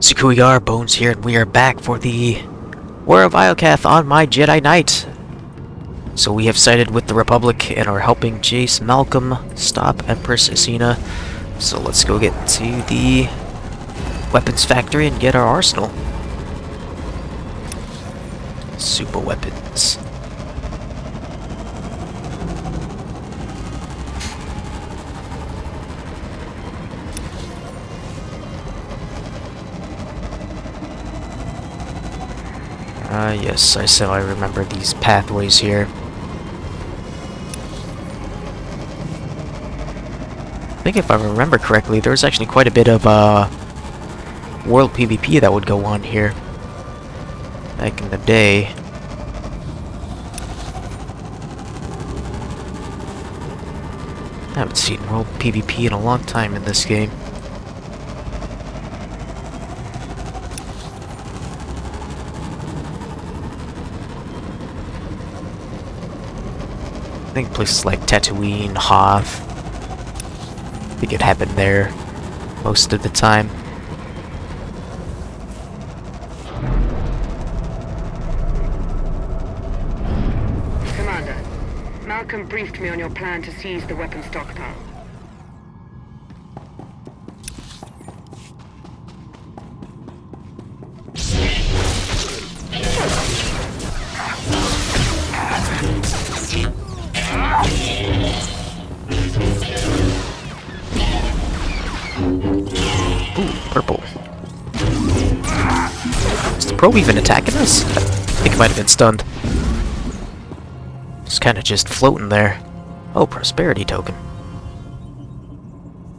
So we are, Bones here, and we are back for the War of Iokath on my Jedi Knight. So we have sided with the Republic and are helping Jace Malcolm stop Empress Asina. So let's go get to the weapons factory and get our arsenal. Super weapons. Yes, I said I remember these pathways here. I think if I remember correctly, there was actually quite a bit of world PvP that would go on here back in the day. I haven't seen world PvP in a long time in this game. I think places like Tatooine, Hoth, I think it happened there most of the time. Commander, Malcolm briefed me on your plan to seize the weapon stockpile. Ooh, purple. Is the probe even attacking us? I think it might have been stunned. It's kind of just floating there. Oh, prosperity token.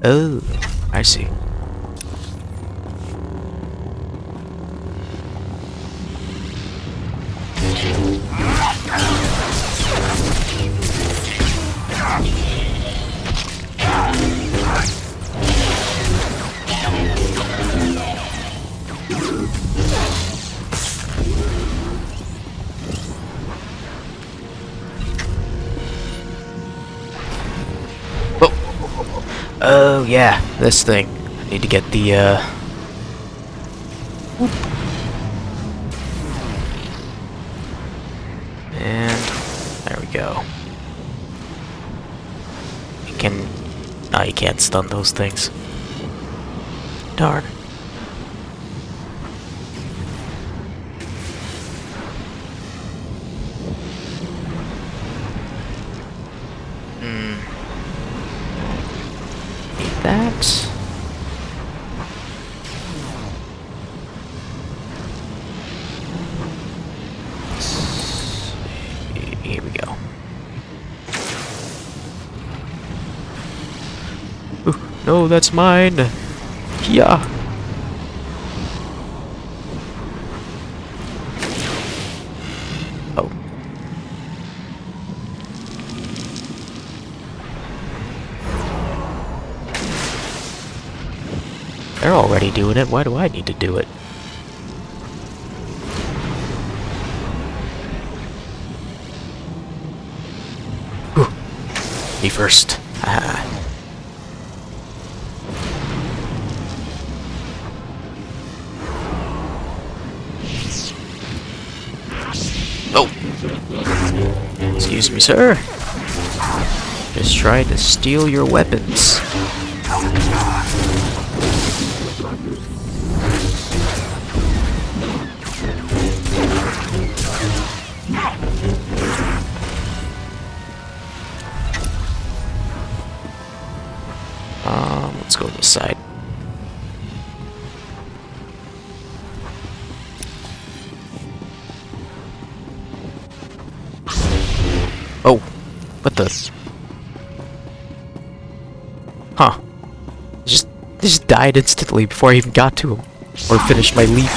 Oh, I see. Oh yeah, this thing. I need to get the whoop. And there we go. You can... No, you can't stun those things. Darn. That. Here we go. Ooh, no, that's mine. Yeah. Oh. They're already doing it, why do I need to do it? Whew. Me first. Ah. Oh! Excuse me, sir. Just tried to steal your weapons. Let's go to the side. Oh, what the? Huh? Just died instantly before I even got to him or finished my leap.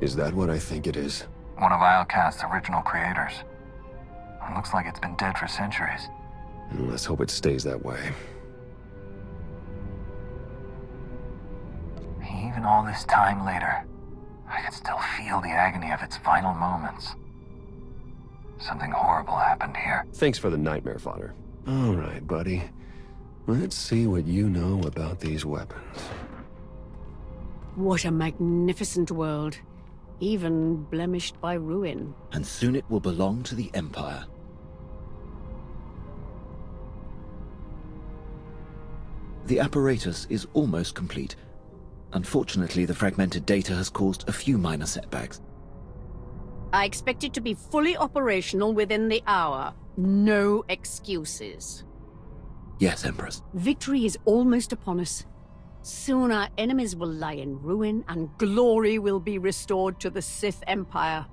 Is that what I think it is? One of Iokath's original creators. It looks like it's been dead for centuries. Let's hope it stays that way. Even all this time later, I can still feel the agony of its final moments. Something horrible happened here. Thanks for the nightmare fodder. All right, buddy. Let's see what you know about these weapons. What a magnificent world, even blemished by ruin. And soon it will belong to the Empire. The apparatus is almost complete. Unfortunately, the fragmented data has caused a few minor setbacks. I expect it to be fully operational within the hour. No excuses. Yes, Empress. Victory is almost upon us. Soon our enemies will lie in ruin, and glory will be restored to the Sith Empire.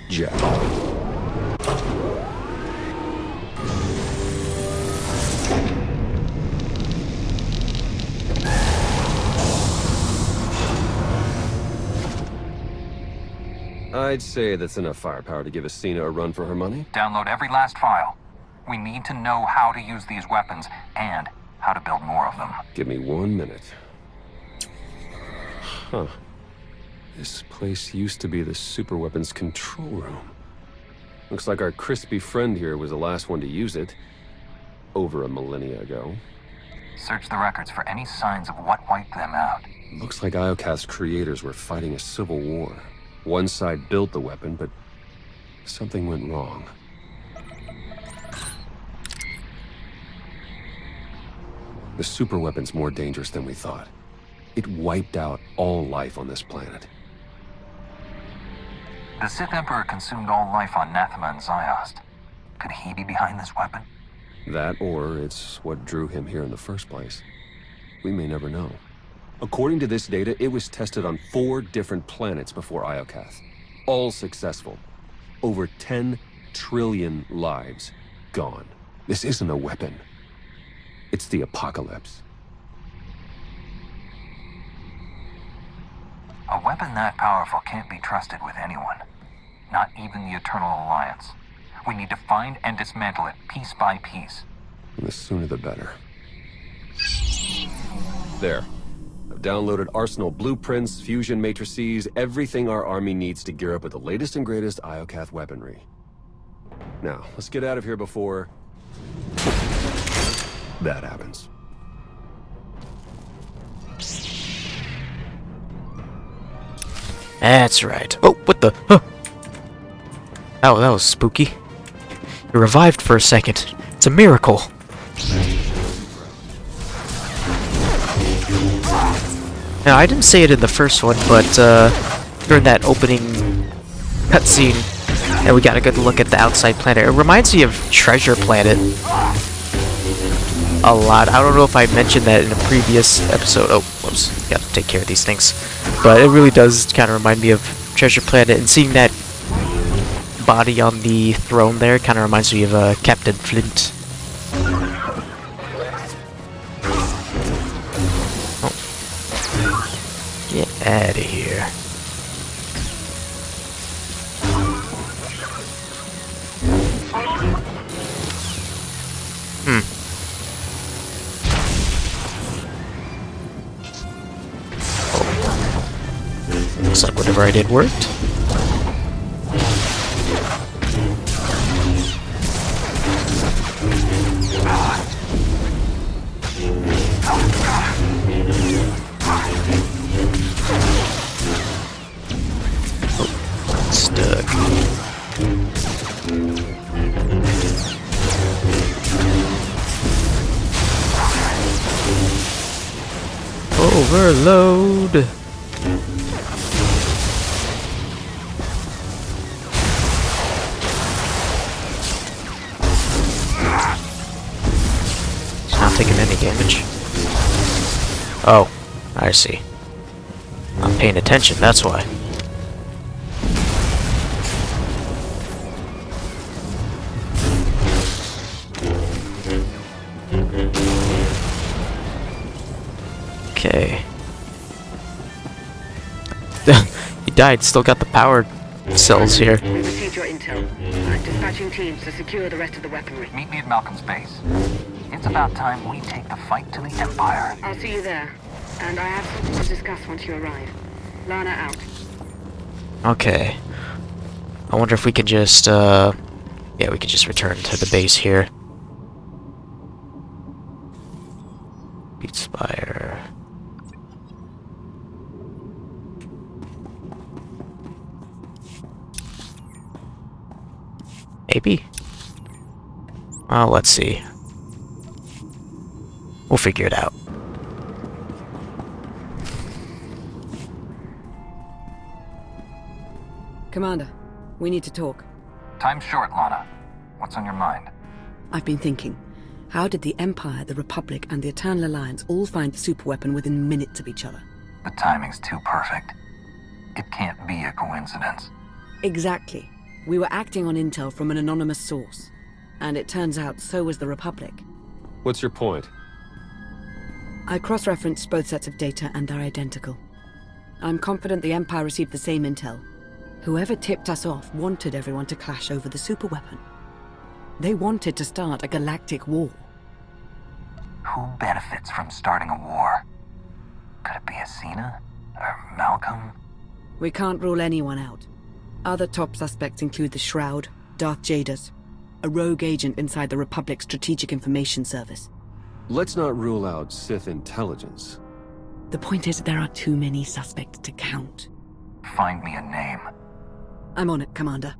Jack. I'd say that's enough firepower to give Asina a run for her money. Download every last file. We need to know how to use these weapons and how to build more of them. Give me 1 minute. Huh. This place used to be the superweapons control room. Looks like our crispy friend here was the last one to use it. Over a millennia ago. Search the records for any signs of what wiped them out. Looks like Iokath's creators were fighting a civil war. One side built the weapon, but something went wrong. The superweapon's more dangerous than we thought. It wiped out all life on this planet. The Sith Emperor consumed all life on Nathema and Ziost. Could he be behind this weapon? That, or it's what drew him here in the first place. We may never know. According to this data, it was tested on 4 different planets before Iokath. All successful. Over 10 trillion lives gone. This isn't a weapon. It's the apocalypse. A weapon that powerful can't be trusted with anyone. Not even the Eternal Alliance. We need to find and dismantle it piece by piece. And the sooner the better. There. I've downloaded arsenal blueprints, fusion matrices, everything our army needs to gear up with the latest and greatest Iokath weaponry. Now, let's get out of here before that happens. That's right. Oh, what the? Huh. Oh, that was spooky. You revived for a second. It's a miracle. Now, I didn't say it in the first one, but during that opening cutscene, and we got a good look at the outside planet. It reminds me of Treasure Planet a lot. I don't know if I mentioned that in a previous episode. Oh, whoops. Gotta take care of these things. But it really does kind of remind me of Treasure Planet, and seeing that body on the throne there kind of reminds me of Captain Flint. Get out of here. Oh. Looks like whatever I did worked. Overload. He's not taking any damage. Oh, I see. I'm paying attention, that's why. died. Still got the power cells here. We received your intel. I'm dispatching teams to secure the rest of the weaponry. Meet me at Malcolm's base. It's about time we take the fight to the Empire. I'll see you there. And I have something to discuss once you arrive. Lana out. Okay. I wonder if we could just, yeah, we could just return to the base here. Beat Spire. Maybe? Well, let's see. We'll figure it out. Commander, we need to talk. Time's short, Lana. What's on your mind? I've been thinking. How did the Empire, the Republic, and the Eternal Alliance all find the superweapon within minutes of each other? The timing's too perfect. It can't be a coincidence. Exactly. We were acting on intel from an anonymous source. And it turns out so was the Republic. What's your point? I cross-referenced both sets of data and they're identical. I'm confident the Empire received the same intel. Whoever tipped us off wanted everyone to clash over the superweapon. They wanted to start a galactic war. Who benefits from starting a war? Could it be Asina? Or Malcolm? We can't rule anyone out. Other top suspects include the Shroud, Darth Jaders, a rogue agent inside the Republic's Strategic Information Service. Let's not rule out Sith intelligence. The point is, there are too many suspects to count. Find me a name. I'm on it, Commander.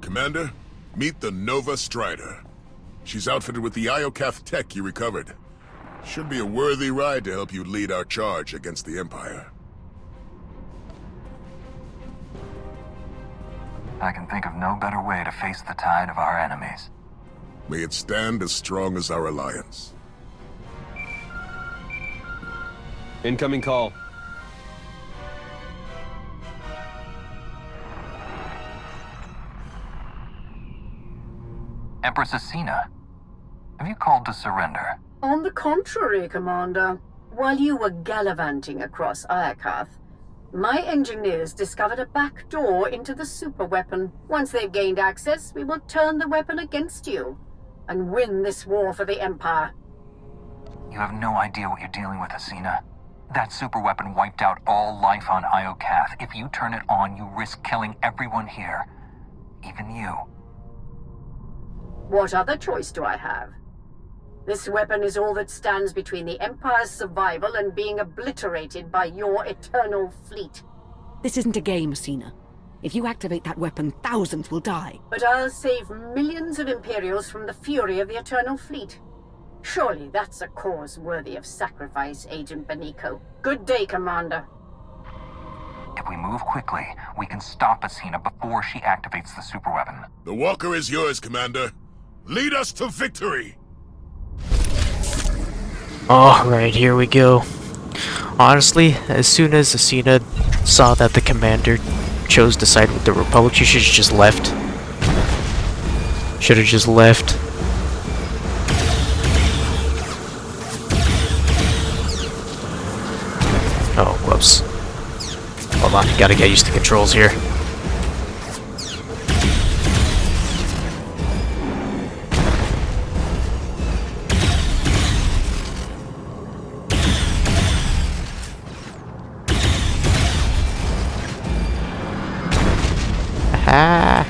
Commander, meet the Nova Strider. She's outfitted with the Iokath tech you recovered. Should be a worthy ride to help you lead our charge against the Empire. I can think of no better way to face the tide of our enemies. May it stand as strong as our alliance. Incoming call. Empress Asina, have you called to surrender? On the contrary, Commander. While you were gallivanting across Iokath, my engineers discovered a back door into the superweapon. Once they've gained access, we will turn the weapon against you and win this war for the Empire. You have no idea what you're dealing with, Asina. That superweapon wiped out all life on Iokath. If you turn it on, you risk killing everyone here. Even you. What other choice do I have? This weapon is all that stands between the Empire's survival and being obliterated by your eternal fleet. This isn't a game, Asina. If you activate that weapon, thousands will die. But I'll save millions of Imperials from the fury of the Eternal Fleet. Surely that's a cause worthy of sacrifice, Agent Beniko. Good day, Commander. If we move quickly, we can stop Asina before she activates the superweapon. The Walker is yours, Commander. Lead us to victory! Alright, here we go. Honestly, as soon as Asina saw that the commander chose to side with the Republic, she should have just left. Should have just left. Oh, whoops. Hold on, gotta get used to controls here. Aha!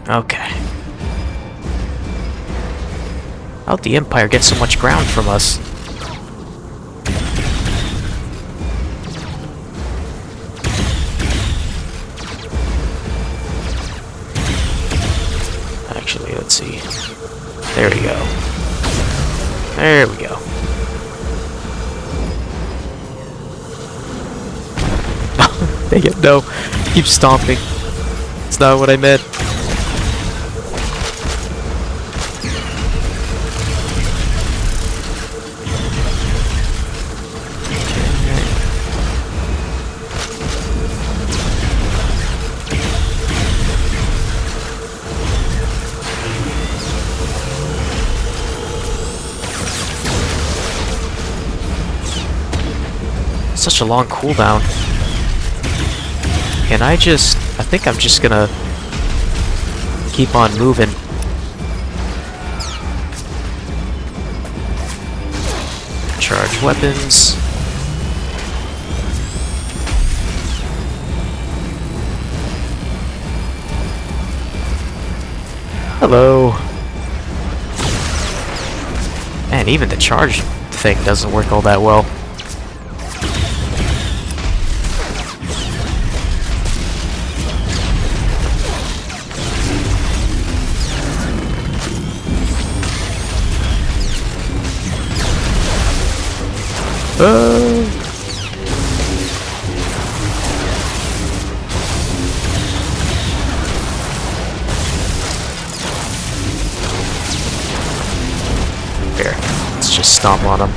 Okay. How'd the Empire get so much ground from us? Actually, let's see. There we go. There we go. Dang it, no. Keep stomping. It's not what I meant. such a long cooldown. And I think I'm just gonna keep on moving. Charge weapons. Hello. Man, even the charge thing doesn't work all that well. There. Let's just stomp on him.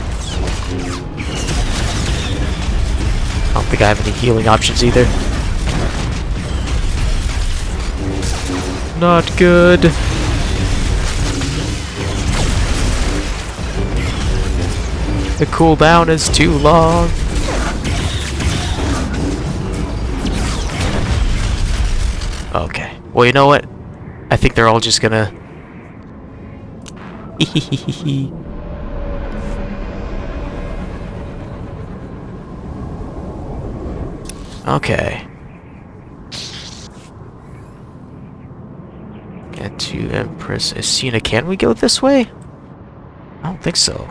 I don't think I have any healing options either. Not good. The cooldown is too long. Okay. Well, you know what? I think they're all just gonna... Okay. Get to Empress Isina. Can we go this way? I don't think so.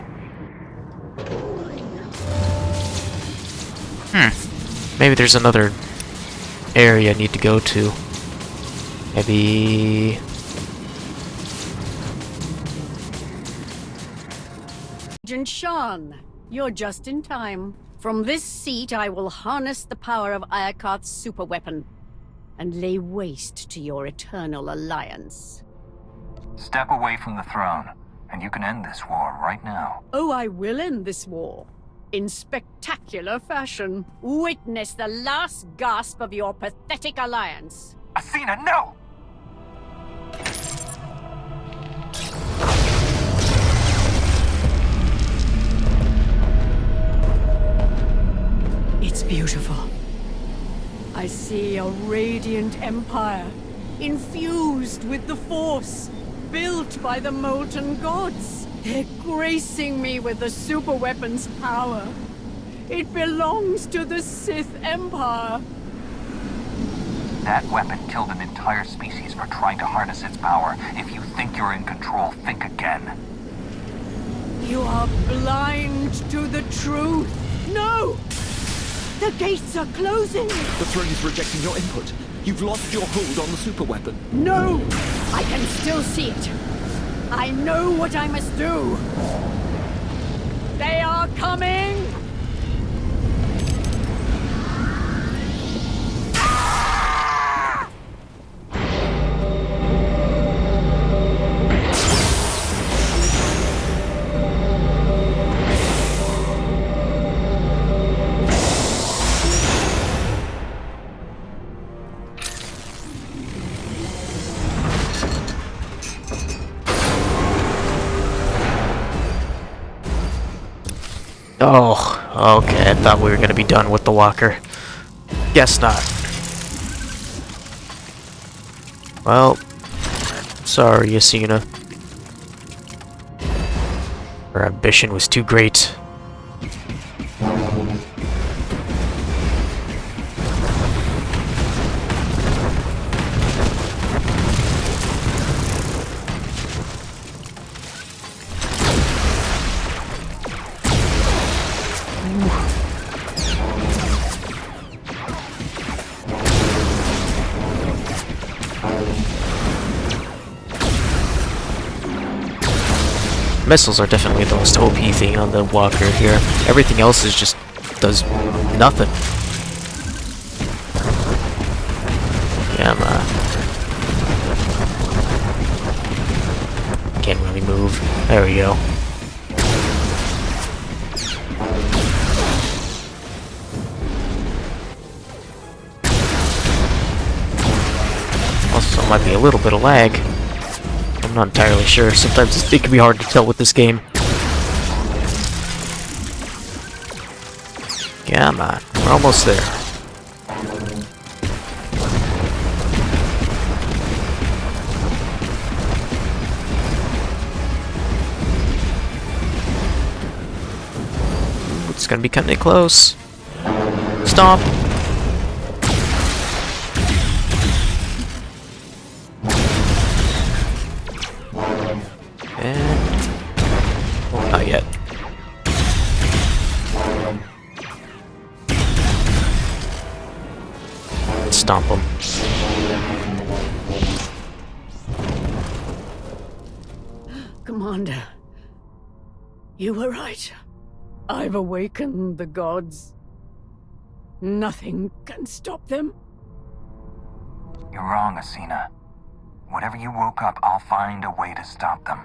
Maybe there's another area I need to go to. Maybe... Agent Shan, you're just in time. From this seat, I will harness the power of Iokath's superweapon and lay waste to your eternal alliance. Step away from the throne, and you can end this war right now. Oh, I will end this war. In spectacular fashion. Witness the last gasp of your pathetic alliance. Asina, no! It's beautiful. I see a radiant empire, infused with the Force, built by the molten gods. They're gracing me with the superweapon's power. It belongs to the Sith Empire. That weapon killed an entire species for trying to harness its power. If you think you're in control, think again. You are blind to the truth. No! The gates are closing! The throne is rejecting your input. You've lost your hold on the superweapon. No! I can still see it. I know what I must do. They are coming! Oh, okay, I thought we were gonna be done with the walker. Guess not. Well, sorry, Asina. Her ambition was too great. Missiles are definitely the most OP thing on the walker here. Everything else is just does nothing. Yeah, can't really move. There we go. Also, might be a little bit of lag. I'm not entirely sure. Sometimes it can be hard to tell with this game. Come on, we're almost there. It's gonna be kinda close. Stomp! And... oh, not yet. Stomp him. Commander, you were right. I've awakened the gods. Nothing can stop them. You're wrong, Asina. Whatever you woke up, I'll find a way to stop them.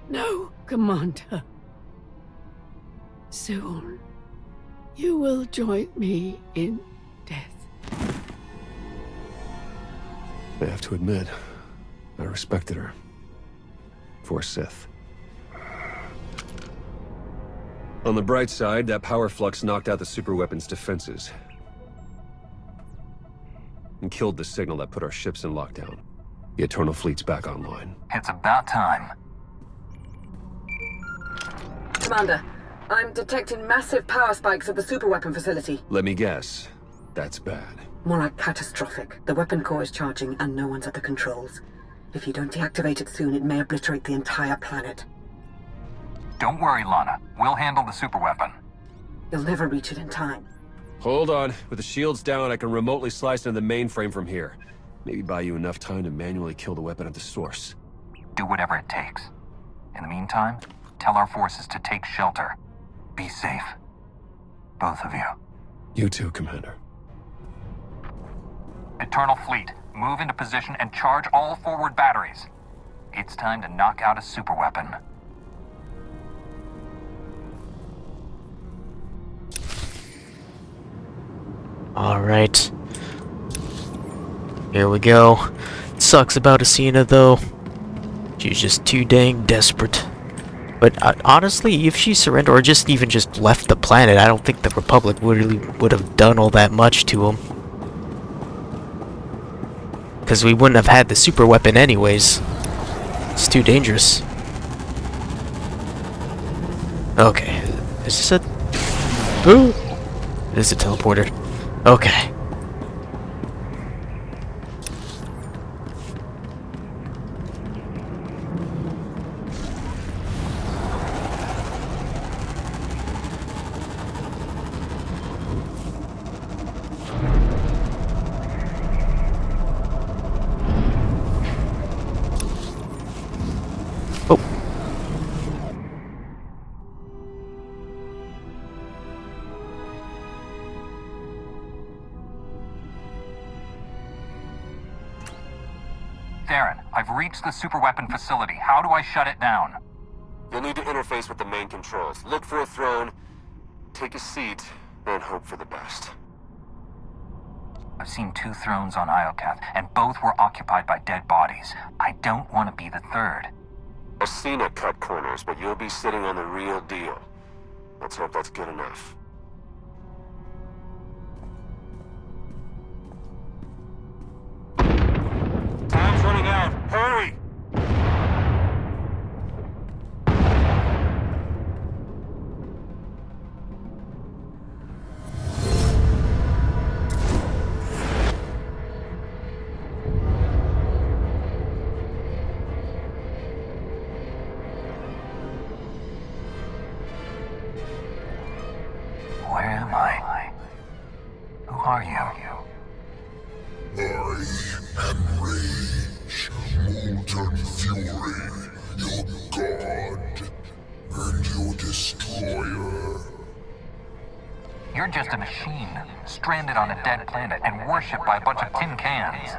No, Commander. Soon, you will join me in death. I have to admit, I respected her. For a Sith. On the bright side, that power flux knocked out the superweapon's defenses. And killed the signal that put our ships in lockdown. The Eternal Fleet's back online. It's about time. Commander, I'm detecting massive power spikes at the superweapon facility. Let me guess. That's bad. More like catastrophic. The weapon core is charging and no one's at the controls. If you don't deactivate it soon, it may obliterate the entire planet. Don't worry, Lana. We'll handle the superweapon. You'll never reach it in time. Hold on. With the shields down, I can remotely slice into the mainframe from here. Maybe buy you enough time to manually kill the weapon at the source. Do whatever it takes. In the meantime, tell our forces to take shelter. Be safe. Both of you. You too, Commander. Eternal Fleet, move into position and charge all forward batteries. It's time to knock out a superweapon. Alright. Here we go. Sucks about Asina though. She's just too dang desperate. But honestly, if she surrendered or just even just left the planet, I don't think the Republic really would have done all that much to him. Because we wouldn't have had the super weapon anyways. It's too dangerous. Okay. Is this a... ooh! It is a teleporter. Okay. Oh. Darren, I've reached the superweapon facility. How do I shut it down? You'll need to interface with the main controls. Look for a throne, take a seat, and hope for the best. I've seen 2 thrones on Iokath, and both were occupied by dead bodies. I don't want to be the third. Asina cut corners, but you'll be sitting on the real deal. Let's hope that's good enough. Time's running out. Hurry! Where am I? Who are you? I am Rage, Molten Fury, your god, and your destroyer. You're just a machine, stranded on a dead planet and worshipped by a bunch of tin cans.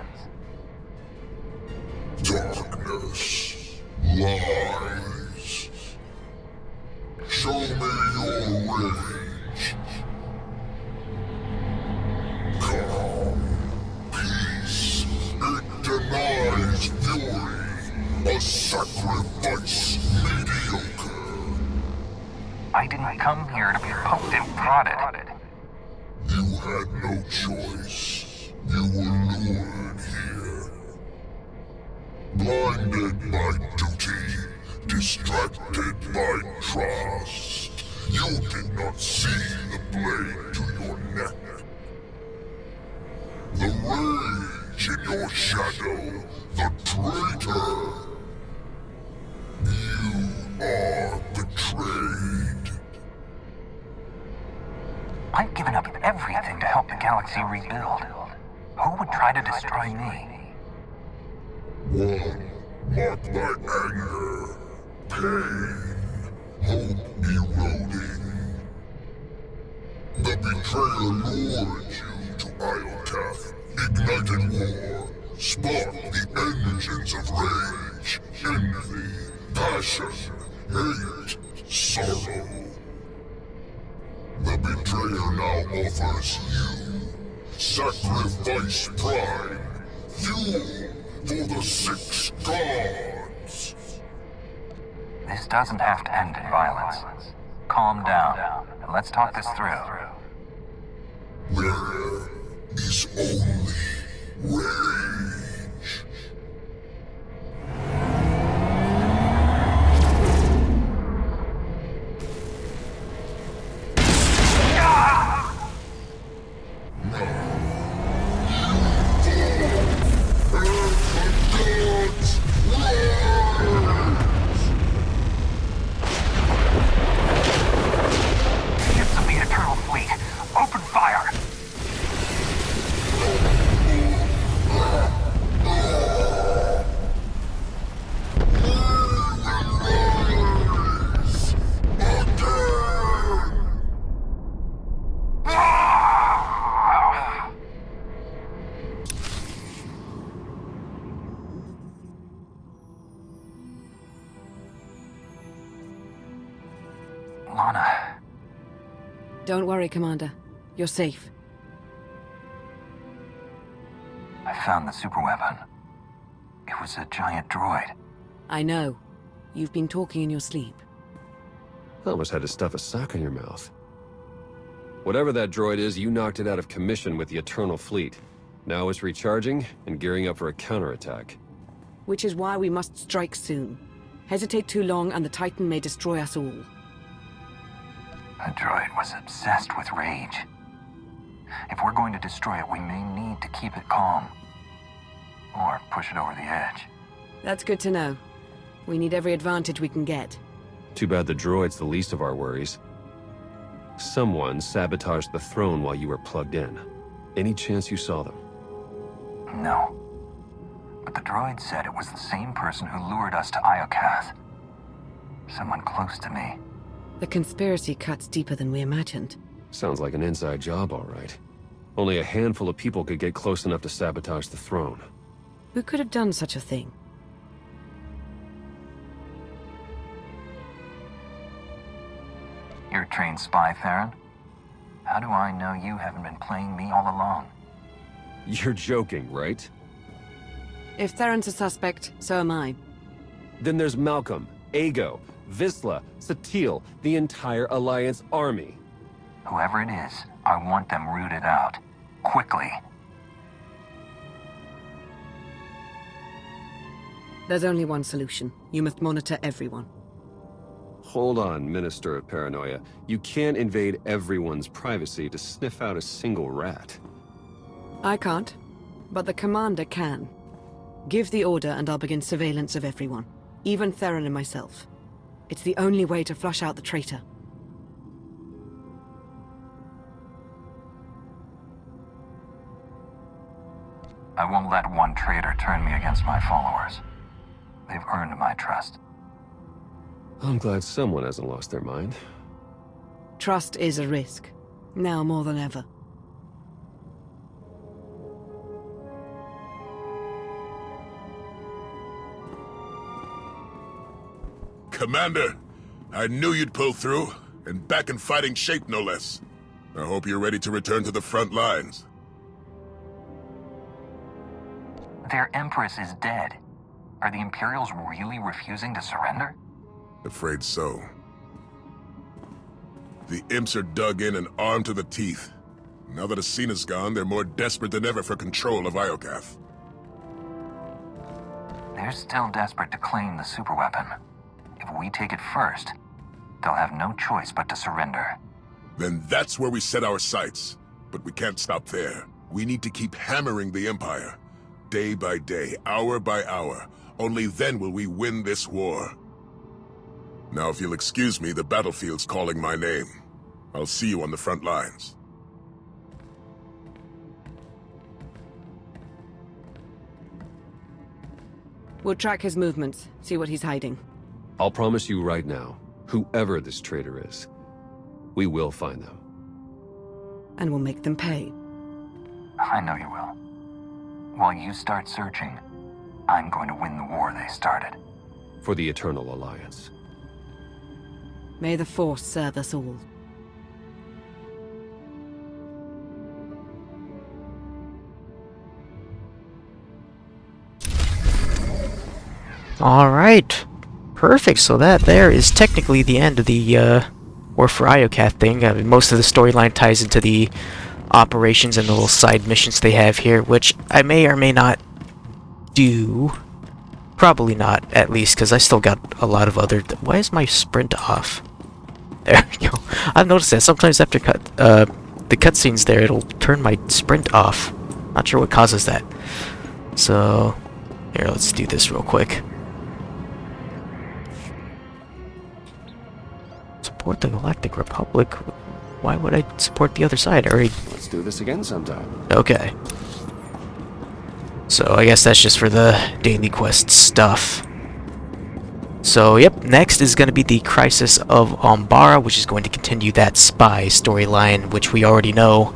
Darkness, lies. Show me your rage. Calm, peace. It denies fury. A sacrifice mediocre. I didn't come here to be poked and prodded. You had no choice. You were lured here. Blinded by duty, distracted by trust. You did not see the blade to your neck. The rage in your shadow, the traitor. You are betrayed. I've given up everything to help the galaxy rebuild. Who would try to destroy me? One marked by anger, pain, hope eroding. The betrayer lured you to Iokath, ignited war, sparked the engines of rage, envy, passion, hate, sorrow. The betrayer now offers you sacrifice prime, fuel for the 6 gods. This doesn't have to end in violence. Calm down, and let's talk this through. There is only rage. Ships of the Eternal Fleet, open fire! Lana, Don't worry, Commander. You're safe. I found the superweapon. It was a giant droid. I know. You've been talking in your sleep. Almost had to stuff a sock in your mouth. Whatever that droid is, you knocked it out of commission with the Eternal Fleet. Now it's recharging and gearing up for a counterattack. Which is why we must strike soon. Hesitate too long and the Titan may destroy us all. The droid was obsessed with rage. If we're going to destroy it, we may need to keep it calm. Or push it over the edge. That's good to know. We need every advantage we can get. Too bad the droid's the least of our worries. Someone sabotaged the throne while you were plugged in. Any chance you saw them? No. But the droid said it was the same person who lured us to Iokath. Someone close to me. The conspiracy cuts deeper than we imagined. Sounds like an inside job, all right. Only a handful of people could get close enough to sabotage the throne. Who could have done such a thing? You're a trained spy, Theron. How do I know you haven't been playing me all along? You're joking, right? If Theron's a suspect, so am I. Then there's Malcolm, Ago, Vizsla, Satele, the entire Alliance army. Whoever it is, I want them rooted out. Quickly. There's only one solution. You must monitor everyone. Hold on, Minister of Paranoia. You can't invade everyone's privacy to sniff out a single rat. I can't, but the commander can. Give the order and I'll begin surveillance of everyone, even Theron and myself. It's the only way to flush out the traitor. I won't let one traitor turn me against my followers. They've earned my trust. I'm glad someone hasn't lost their mind. Trust is a risk, now more than ever. Commander, I knew you'd pull through, and back in fighting shape no less. I hope you're ready to return to the front lines. Their Empress is dead. Are the Imperials really refusing to surrender? Afraid so. The imps are dug in and armed to the teeth. Now that Asina's gone, they're more desperate than ever for control of Iokath. They're still desperate to claim the superweapon. If we take it first, they'll have no choice but to surrender. Then that's where we set our sights. But we can't stop there. We need to keep hammering the Empire. Day by day, hour by hour. Only then will we win this war. Now, if you'll excuse me, the battlefield's calling my name. I'll see you on the front lines. We'll track his movements, see what he's hiding. I'll promise you right now, whoever this traitor is, we will find them. And we'll make them pay. I know you will. While you start searching, I'm going to win the war they started. For the Eternal Alliance. May the Force serve us all. Alright. Perfect, so that there is technically the end of the War for Iokath thing. I mean, most of the storyline ties into the operations and the little side missions they have here, which I may or may not do. Probably not, at least, because I still got a lot of other... Why is my sprint off? There we go. I've noticed that sometimes after the cutscenes there, it'll turn my sprint off. Not sure what causes that. So, here, let's do this real quick. Support the Galactic Republic? Why would I support the other side? Let's do this again sometime. Okay. So I guess that's just for the daily quest stuff. So yep, next is going to be the Crisis of Umbara, which is going to continue that spy storyline, which we already know,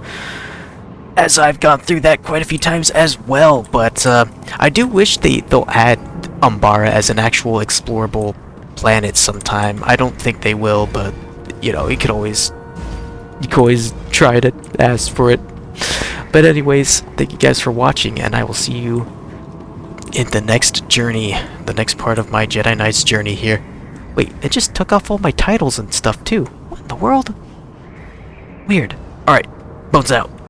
as I've gone through that quite a few times as well. But I do wish they'll add Umbara as an actual explorable planet sometime. I don't think they will, but you know, you can always try to ask for it. But anyways, thank you guys for watching, and I will see you in the next journey, the next part of my Jedi Knight's journey here. Wait, it just took off all my titles and stuff too. What in the world? Weird. Alright, Bones out.